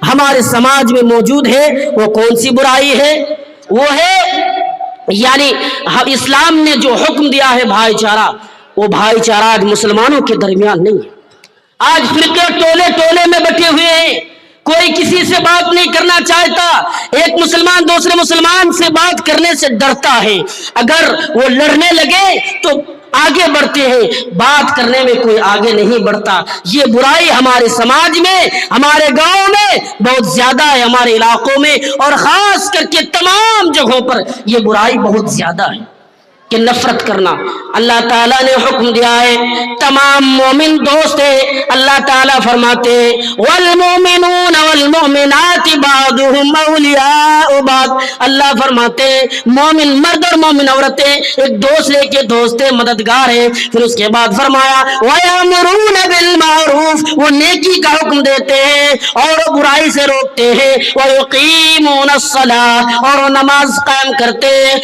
ہمارے سماج میں موجود ہے وہ کون سی برائی ہے؟ وہ ہے یعنی اسلام نے جو حکم دیا ہے بھائی چارہ، وہ بھائی چارہ آج مسلمانوں کے درمیان نہیں ہے۔ آج فرقے ٹولے ٹولے میں بیٹھے ہوئے ہیں، کوئی کسی سے بات نہیں کرنا چاہتا، ایک مسلمان دوسرے مسلمان سے بات کرنے سے ڈرتا ہے، اگر وہ لڑنے لگے تو آگے بڑھتے ہیں، بات کرنے میں کوئی آگے نہیں بڑھتا۔ یہ برائی ہمارے سماج میں، ہمارے گاؤں میں بہت زیادہ ہے، ہمارے علاقوں میں اور خاص کر کے تمام جگہوں پر یہ برائی بہت زیادہ ہے کہ نفرت کرنا۔ اللہ تعالیٰ نے حکم دیا ہے تمام مومن دوست ہے۔ اللہ تعالیٰ فرماتے والمؤمنون والمؤمنات بعضهم اولیاء بعض، اللہ فرماتے مومن مرد اور مومن عورتیں ایک دوسرے کے دوست مددگار ہیں۔ پھر اس کے بعد فرمایا وَيَأْمُرُونَ بِالْمَعْرُوفِ، وہ نیکی کا حکم دیتے ہیں اور برائی سے روکتے ہیں، وَيُقِيمُونَ الصَّلَاةَ، اور وہ نماز قائم کرتے ہیں،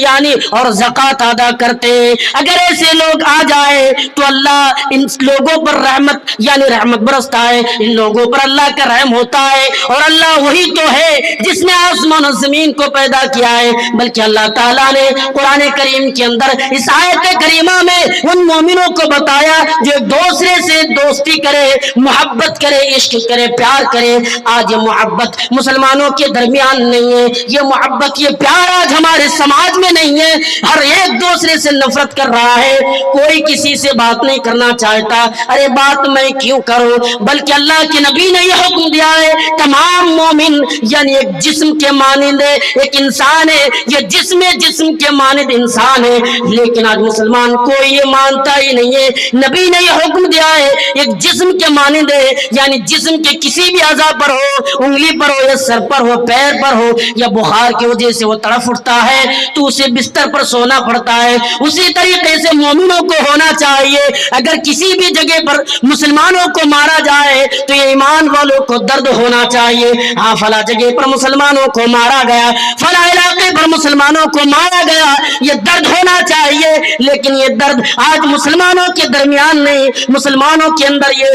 یعنی اور زکوٰۃ ادا کرتے۔ اگر ایسے لوگ آ جائے تو اللہ ان لوگوں پر رحمت یعنی رحمت برستا ہے، ان لوگوں پر اللہ کا رحم ہوتا ہے، اور اللہ وہی تو ہے جس نے آسمان و زمین کو پیدا کیا ہے۔ بلکہ اللہ تعالیٰ نے قرآن کریم کے اندر اس آیت کریمہ میں ان مومنوں کو بتایا جو ایک دوسرے سے دوستی کرے، محبت کرے، عشق کرے، پیار کرے۔ آج یہ محبت مسلمانوں کے درمیان نہیں ہے، یہ محبت یہ پیار آج ہمارے سماج میں نہیں ہے، ہر ایک دوسرے سے نفرت کر رہا ہے، کوئی کسی سے بات نہیں کرنا چاہتا، ارے بات میں کیوں کروں؟ بلکہ اللہ کے نبی نے یہ حکم دیا ہے تمام مومن یعنی ایک جسم کے مانند ہے، ایک انسان ہے، یہ جسم کے مانند انسان ہے، لیکن آج مسلمان کوئی یہ مانتا ہی نہیں ہے۔ نبی نے یہ حکم دیا ہے ایک جسم کے مانند ہے، یعنی جسم کے کسی بھی اعضاء پر ہو، انگلی پر ہو یا سر پر ہو، پیر پر ہو، یا بخار کی وجہ سے وہ تڑف اٹھتا ہے تو اسے بستر پر سونا پڑتا ہے، اسی طریقے سے مومنوں کو ہونا چاہیے اگر کسی بھی جگہ پر مسلمانوں کو مارا جائے تو یہ ایمان والوں کو درد ہونا چاہیے، ہاں فلاں جگہ پر مسلمانوں کو مارا گیا، فلاں علاقے پر مسلمانوں کو مارا گیا، یہ درد ہونا چاہیے، لیکن یہ درد آج مسلمانوں کے درمیان نہیں، مسلمانوں کے اندر یہ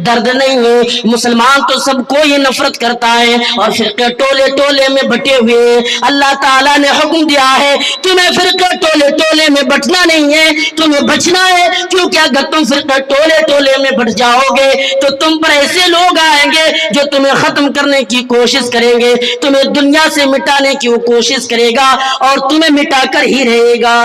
درد نہیں ہے۔ مسلمان تو سب کو یہ نفرت کرتا ہے اور فرقے ٹولے ٹولے میں بٹے ہوئے۔ اللہ تعالیٰ نے حکم دیا ہے تمہیں فرقے ٹولے ٹولے میں بٹنا نہیں ہے، تمہیں بچنا ہے، کیونکہ اگر تم فرقے ٹولے ٹولے میں بٹ جاؤ گے تو تم پر ایسے لوگ آئیں گے جو تمہیں ختم کرنے کی کوشش کریں گے، تمہیں دنیا سے مٹانے کی وہ کوشش کرے گا اور تمہیں مٹا کر ہی رہے گا۔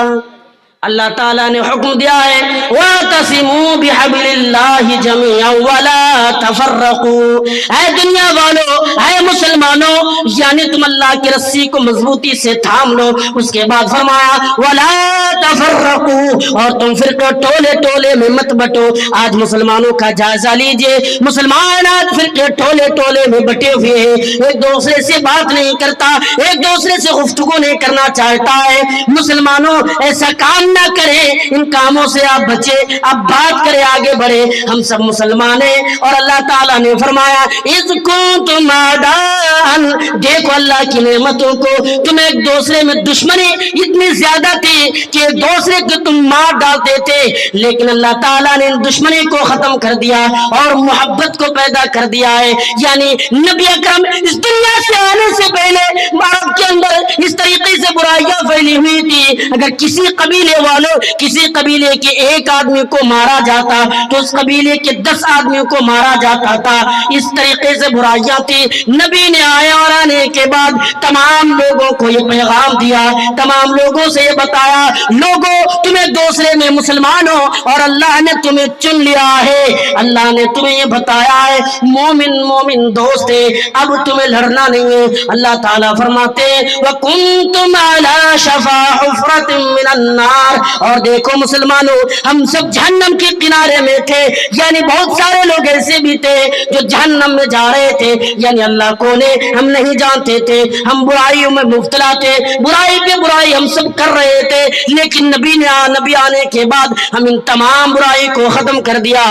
اللہ تعالیٰ نے حکم دیا ہے وَاعْتَصِمُوا بِحَبْلِ اللَّهِ جَمِيعًا وَلَا تَفَرَّقُوا، اے دنیا والو، اے مسلمانوں، یعنی تم اللہ کی رسی کو مضبوطی سے تھام لو۔ اس کے بعد فرمایا وَلَا تَفَرَّقُوا، اور تم فرقے ٹولے ٹولے میں مت بٹو۔ آج مسلمانوں کا جائزہ لیجئے، مسلمان آج فرقے ٹولے ٹولے میں بٹے ہوئے ہیں، ایک دوسرے سے بات نہیں کرتا، ایک دوسرے سے گفتگو نہیں کرنا چاہتا ہے۔ مسلمانوں ایسا کام نہ کرے، ان کاموں سے آپ بچے، آپ بات کرے، آگے بڑھے، ہم سب مسلمان ہیں۔ اور اللہ تعالیٰ نے فرمایا اِذْ كُنْتُمْ أَعْدَاءً، دیکھو اللہ کی نعمتوں کو، تم ایک دوسرے میں دشمنی اتنی زیادہ تھی کہ ایک دوسرے کو تم مار ڈالتے تھے، لیکن اللہ تعالیٰ نے ان دشمنی کو ختم کر دیا اور محبت کو پیدا کر دیا ہے۔ یعنی نبی اکرم اس دنیا سے آنے سے پہلے عرب کے اندر اس طریقے سے برائیاں پھیلی ہوئی تھی، اگر کسی قبیلے والوں کسی قبیلے کے ایک آدمی کو مارا جاتا تو اس قبیلے کے 10 آدمیوں کو مارا جاتا تھا، اس طریقے سے برائیاں تھی۔ نبی نے آیا اور آنے کے بعد تمام لوگوں کو یہ پیغام دیا، تمام لوگوں سے یہ بتایا لوگوں تمہیں دوسرے میں مسلمان ہو اور اللہ نے تمہیں چن لیا ہے، اللہ نے تمہیں یہ بتایا ہے مومن مومن دوست ہے، اب تمہیں لڑنا نہیں ہے۔ اللہ تعالیٰ فرماتے وَكُنْتُمْ عَلَى شَفَا حُفْرَةٍ مِّنَ النَّارِ، اور دیکھو مسلمانوں ہم سب جہنم کے کنارے میں تھے، یعنی بہت سارے لوگ ایسے بھی تھے جو جہنم میں جا رہے تھے، یعنی اللہ کو نے ہم نہیں جانتے تھے، ہم برائیوں میں مبتلا تھے، برائی پہ برائی ہم سب کر رہے تھے، لیکن نبی آنے کے بعد ہم ان تمام برائی کو ختم کر دیا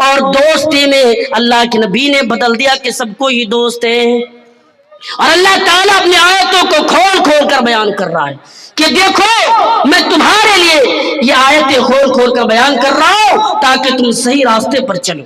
اور دوستی میں اللہ کے نبی نے بدل دیا کہ سب کو ہی دوست ہے۔ اور اللہ تعالیٰ اپنی آیتوں کو کھول کھول کر بیان کر رہا ہے کہ دیکھو میں تمہارے لیے یہ آیتیں کھول کھول کر بیان کر رہا ہوں تاکہ تم صحیح راستے پر چلو۔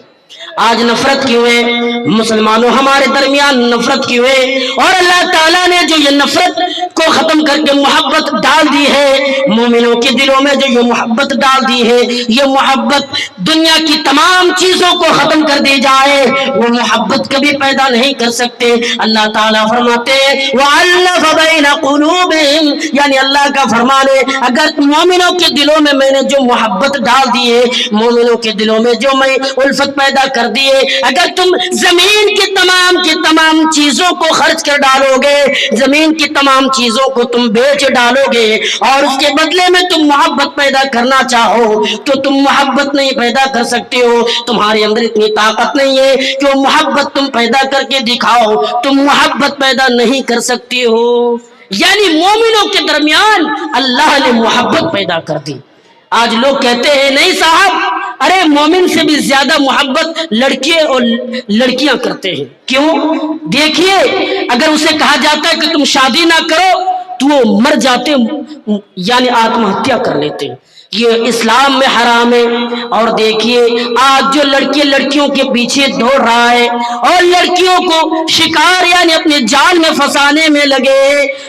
آج نفرت کیوں ہے مسلمانوں ہمارے درمیان نفرت کیوں ہے اور اللہ تعالیٰ نے جو یہ نفرت کو ختم کر کے محبت ڈال دی ہے مومنوں کے دلوں میں جو یہ محبت ڈال دی ہے یہ محبت دنیا کی تمام چیزوں کو ختم کر دی جائے وہ محبت کبھی پیدا نہیں کر سکتے اللہ تعالیٰ فرماتے ہیں وَأَلَّفَ بَيْنَ قُلُوبِهِمْ یعنی اللہ کا فرمان ہے اگر مومنوں کے دلوں میں میں نے جو محبت ڈال دی ہے مومنوں کے دلوں میں جو میں الفت پیدا کر دی ہے اگر تم زمین کی تمام چیزوں کو خرچ کر ڈالو گے زمین کی تمام چیزوں کو تم بیچ ڈالو گے اور اس کے بدلے میں تم محبت پیدا کرنا چاہو تو تم محبت نہیں پیدا کر سکتے ہو تمہارے اندر اتنی طاقت نہیں ہے کہ وہ محبت تم پیدا کر کے دکھاؤ تم محبت پیدا نہیں کر سکتے ہو یعنی مومنوں کے درمیان اللہ نے محبت پیدا کر دی آج لوگ کہتے ہیں نہیں صاحب ارے مومن سے بھی زیادہ محبت لڑکے اور لڑکیاں کرتے ہیں کیوں دیکھیے اگر اسے کہا جاتا ہے کہ تم شادی نہ کرو تو وہ مر جاتے یعنی آتم ہتیا کر لیتے یہ اسلام میں حرام ہے اور دیکھیے آج جو لڑکے لڑکیوں کے پیچھے دوڑ رہا ہے اور لڑکیوں کو شکار یعنی اپنے جال میں پھنسانے میں لگے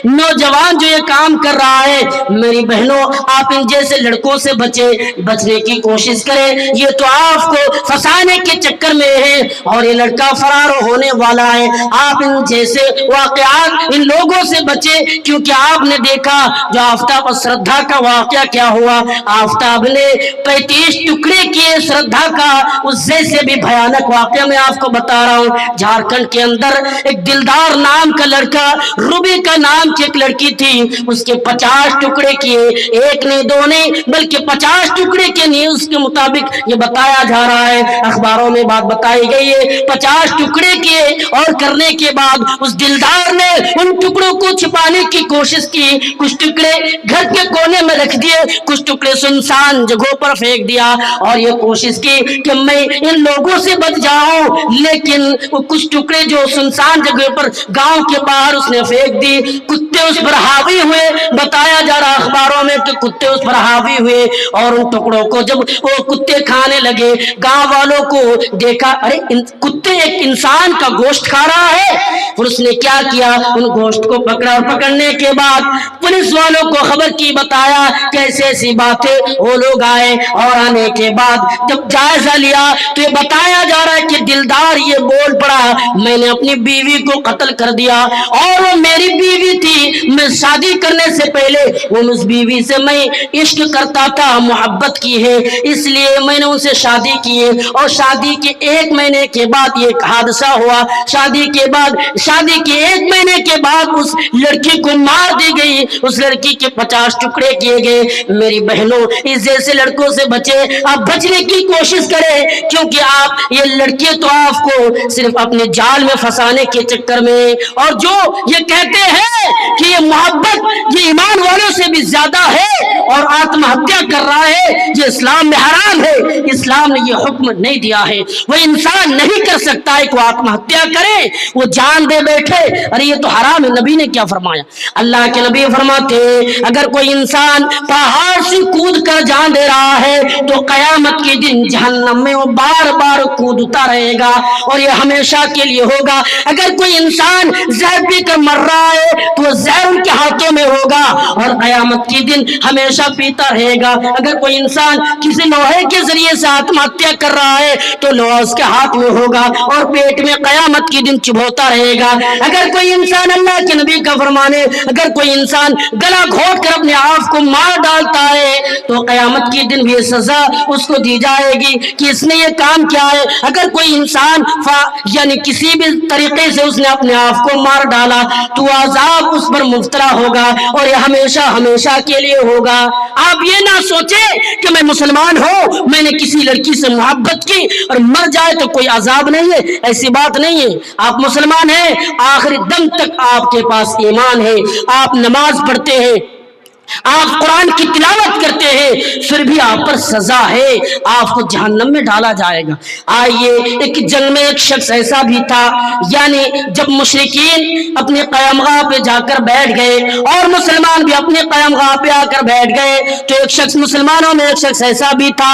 نوجوان جو یہ کام کر رہا ہے میری بہنوں آپ ان جیسے لڑکوں سے بچنے کی کوشش کریں یہ تو آپ کو پھنسانے کے چکر میں ہے اور یہ لڑکا فرار ہونے والا ہے آپ ان جیسے واقعات ان لوگوں سے بچے کیونکہ آپ نے دیکھا جو آفتاب اور شردھا کا واقعہ کیا ہوا آفتاب نے 35 ٹکڑے کیے شردھا کا اس جیسے بھی بھیانک واقعہ میں آپ کو بتا رہا ہوں جھارکھنڈ کے اندر ایک دلدار نام کا لڑکا روبی کا نام کی ایک لڑکی تھی اس کے 50 ٹکڑے کیے ایک نہیں دو نہیں بلکہ 50 ٹکڑے کے نیوز کے مطابق یہ بتایا جا رہا ہے اخباروں میں بات بتائی گئی ہے 50 ٹکڑے کیے اور کرنے کے بعد اس دلدار نے ان ٹکڑوں کو چھپانے کی کوشش کی کچھ ٹکڑے گھر کے کونے میں رکھ دیے کچھ ٹکڑے سنسان جگہوں پر پھینک دیا اور یہ کوشش کی کہ میں ان لوگوں سے بچ جاؤں لیکن وہ کچھ ٹکڑے جو سنسان جگہ پر گاؤں کے باہر اس نے پھینک دی کتے اس پر حاوی ہوئے بتایا جا رہا اخباروں میں کہ کتے اس پر حاوی ہوئے اور ان ٹکڑوں کو جب وہ کتے کھانے لگے گاؤں والوں کو دیکھا ارے کتے ایک انسان کا گوشت کھا رہا ہے اور اس نے کیا کیا ان گوشت کو پکڑا اور پکڑنے کے بعد پولیس والوں کو خبر کی بتایا کیسے ایسی باتیں وہ لوگ آئے اور آنے کے بعد جب جائزہ لیا تو یہ بتایا جا رہا ہے کہ دلدار یہ بول پڑا میں نے اپنی بیوی کو قتل کر دیا اور وہ میری بیوی تھی میں شادی کرنے سے پہلے اس بیوی سے میں عشق کرتا تھا محبت کی ہے اس لیے میں نے ان سے شادی کی ہے اور شادی کے 1 مہینے کے بعد یہ حادثہ ہوا شادی کے 1 مہینے کے بعد اس لڑکی کو مار دی گئی اس لڑکی کے 50 ٹکڑے کیے گئے میری بہنوں اس جیسے لڑکوں سے بچے آپ بچنے کی کوشش کریں کیونکہ آپ یہ لڑکے تو آپ کو صرف اپنے جال میں پھنسانے کے چکر میں اور جو یہ کہتے ہیں کہ یہ محبت یہ ایمان والوں سے بھی زیادہ ہے اور آتم ہتیا کر رہا ہے یہ اسلام میں حرام ہے اسلام نے یہ حکم نہیں دیا ہے وہ انسان نہیں کر سکتا ہے کہ وہ آتم ہتیا کرے وہ جان دے بیٹھے ارے یہ تو حرام ہے نبی نے کیا فرمایا اللہ کے نبی فرماتے اگر کوئی انسان پہاڑ سے کود کر جان دے رہا ہے تو قیامت کے دن جہنم میں وہ بار بار کودتا رہے گا اور یہ ہمیشہ کے لیے ہوگا اگر کوئی انسان زہر پی کر مر رہا ہے تو وہ زہر ان کے ہاتھوں میں ہوگا اور قیامت کے دن ہمیشہ پیتا رہے گا اگر کوئی انسان کسی لوہے کے ذریعے سے آتم ہتیا کر رہا ہے تو لوہا اس کے ہاتھ میں ہوگا اور پیٹ میں قیامت کے دن چبھوتا رہے گا اگر کوئی انسان اللہ کے نبی کا فرمان ہے اگر کوئی انسان گلا گھونٹ کر اپنے آپ کو مار ڈالتا ہے تو قیامت کے دن بھی سزا اس کو دی جائے گی کہ اس نے یہ کام کیا ہے اگر کوئی انسان یعنی کسی بھی طریقے سے اس نے اپنے آپ کو مار ڈالا تو عذاب اس پر مبتلا ہوگا اور یہ ہمیشہ ہمیشہ کے لیے ہوگا آپ یہ نہ سوچیں کہ میں مسلمان ہوں میں نے کسی لڑکی سے محبت کی اور مر جائے تو کوئی عذاب نہیں ہے ایسی بات نہیں ہے آپ مسلمان ہیں آخری دم تک آپ کے پاس ایمان ہے آپ نماز پڑھتے ہیں آپ قرآن کی تلاوت کرتے ہیں پھر بھی آپ پر سزا ہے، آپ کو جہنم میں ڈالا جائے گا۔ آئیے ایک جنگ میں ایک شخص ایسا بھی تھا، یعنی جب مشرکین اپنے قیام گاہ پہ جا کر بیٹھ گئے اور مسلمان بھی اپنے قیام گاہ پہ آ کر بیٹھ گئے تو ایک شخص مسلمانوں میں ایک شخص ایسا بھی تھا،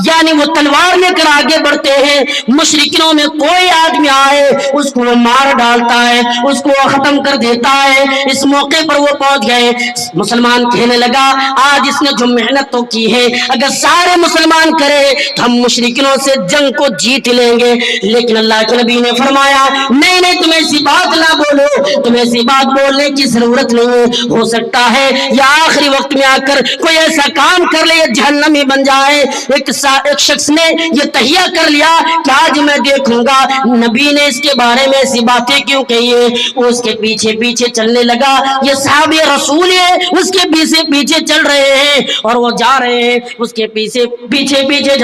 یعنی وہ تلوار لے کر آگے بڑھتے ہیں، مشرکینوں میں کوئی آدمی آئے اس کو وہ مار ڈالتا ہے، اس کو وہ ختم کر دیتا ہے۔ اس موقع پر وہ پہنچ گئے، مسلمان کہنے لگا آج اس نے جو محنت تو کی ہے، اگر سارے مسلمان کرے تو ہم مشرکینوں سے جنگ کو جیت لیں گے، لیکن اللہ کے نبی نے فرمایا نہیں نہیں، تم ایسی بات نہ بولو، تم ایسی بات بولنے کی ضرورت نہیں ہے، ہو سکتا ہے یا آخری وقت میں آ کر کوئی ایسا کام کر لے جہنمی بن جائے۔ ایک شخص نے یہ تہیہ کر لیا کہ آج میں دیکھوں گا نبی نے اس کے بارے میں ایسی باتیں کیوں کہی ہے، وہ اس کے پیچھے پیچھے چلنے لگا، یہ صحابی رسول ہے، اس کے پیچھے پیچھے چل رہے ہیں اور وہ جا رہے ہیں، اس کے پیچھے پیچھے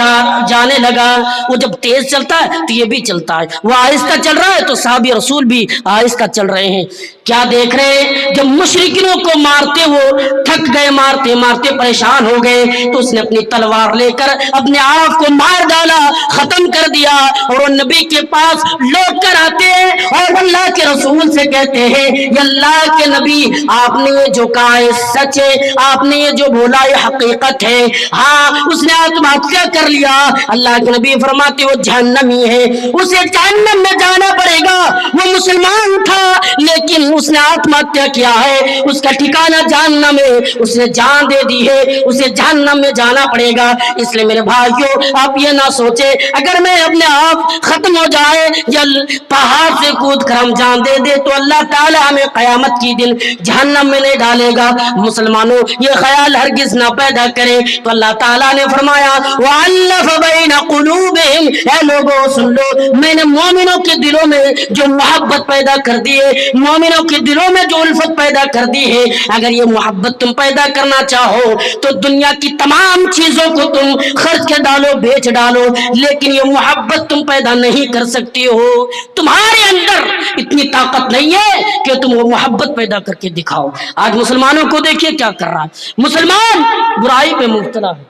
جانے لگا۔ وہ جب تیز چلتا ہے تو یہ بھی چلتا ہے، وہ آہستہ چل رہا ہے تو صحابی رسول بھی آہستہ چل رہے ہیں۔ کیا دیکھ رہے ہیں؟ جب مشرکینوں کو مارتے وہ تھک گئے، مارتے مارتے پریشان ہو گئے تو اس نے اپنی تلوار لے کر اپنے آپ کو مار ڈالا، ختم کر دیا، اور وہ نبی کے پاس لوٹ کر آتے ہیں اور اللہ کے رسول سے کہتے ہیں یا اللہ کے نبی آپ نے یہ جو کہا ہے سچ ہے، آپ نے یہ جو بولا یہ حقیقت ہے، ہاں اس نے آتم ہتیا کر لیا۔ اللہ کے نبی فرماتے وہ جہنمی ہے، اسے جہنم میں جانا پڑے گا، وہ مسلمان تھا لیکن اس نے آتم ہتیا کیا ہے، اس کا ٹھکانہ جہنم ہے، اس نے جان دے دی ہے، اسے جہنم میں جانا پڑے گا۔ اس لیے میرے بھائیوں آپ یہ نہ سوچے اگر میں اپنے آپ ختم ہو جائے یا پہاڑ سے کود کر ہم جان دے دے تو اللہ تعالی ہمیں قیامت کی دن جہنم میں نہیں ڈالے گا۔ مسلمانوں یہ خیال ہرگز نہ پیدا کرے، تو اللہ تعالیٰ نے فرمایا وَأَلَّفَ بَيْنَ قُلُوبِهِمْ، اے لوگوں سن لو، میں نے مومنوں کے دلوں میں جو محبت پیدا کر دی ہے، مومنوں کے دلوں میں جو الفت پیدا کر دی ہے، اگر یہ محبت تم پیدا کرنا چاہو تو دنیا کی تمام چیزوں کو تم خرچ کے ڈالو، بیچ ڈالو، لیکن یہ محبت تم پیدا نہیں کر سکتی ہو، تمہارے اندر اتنی طاقت نہیں ہے کہ تم وہ محبت پیدا کر کے دکھاؤ۔ آج مسلمانوں کو دیکھیے کیا کر رہا ہے، مسلمان برائی پہ مبتلا ہے،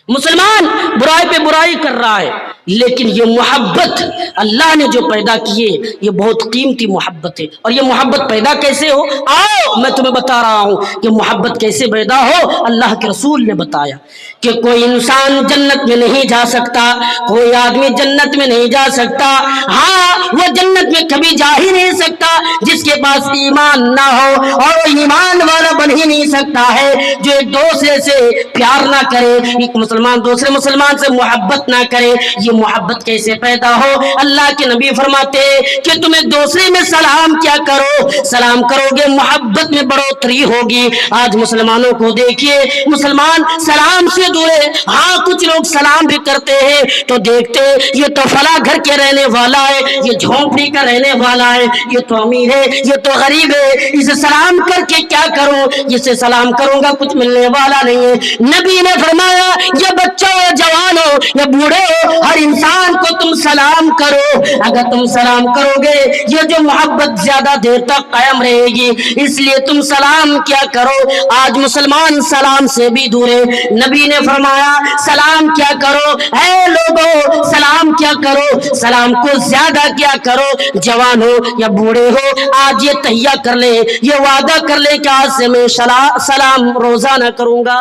مسلمان برائی پہ برائی کر رہا ہے، لیکن یہ محبت اللہ نے جو پیدا کی ہے یہ بہت قیمتی محبت ہے۔ اور یہ محبت پیدا کیسے ہو؟ آؤ میں تمہیں بتا رہا ہوں کہ محبت کیسے پیدا ہو۔ اللہ کے رسول نے بتایا کہ کوئی انسان جنت میں نہیں جا سکتا، کوئی آدمی جنت میں نہیں جا سکتا، ہاں وہ جنت میں کبھی جا ہی نہیں سکتا جس کے پاس ایمان نہ ہو، اور وہ ایمان والا بن ہی نہیں سکتا ہے جو ایک دوسرے سے پیار نہ کرے، ایک مسلمان دوسرے مسلمان سے محبت نہ کرے۔ یہ محبت کیسے پیدا ہو؟ اللہ کے نبی فرماتے کہ تم ایک دوسرے میں سلام کیا کرو، سلام کرو گے محبت میں بڑھوتری ہوگی۔ آج مسلمانوں کو دیکھیے، مسلمان سلام سے دور ہے، ہاں کچھ لوگ سلام بھی کرتے ہیں تو دیکھتے یہ تو فلاں گھر کے رہنے والا ہے، یہ جھونپڑی کا رہنے والا ہے، یہ تو امیر ہے، یہ تو غریب ہے، اسے سلام کر کے کیا کروں، جسے سلام کروں گا کچھ ملنے والا نہیں ہے۔ نبی نے فرمایا یہ بچہ ہو، جوان ہو یا بوڑھے ہو، ہر انسان کو تم سلام کرو، اگر تم سلام کرو گے یہ جو محبت زیادہ دیر تک قائم رہے گی، اس لیے تم سلام کیا کرو۔ آج مسلمان سلام سے بھی دور ہے، نبی نے فرمایا سلام کیا کرو، اے لوگو سلام کیا کرو، سلام کو زیادہ کیا کرو، جوان ہو یا بوڑھے ہو، آج یہ تہیہ کر لے، یہ وعدہ کر لے کہ آج سے میں سلام روزانہ کروں گا۔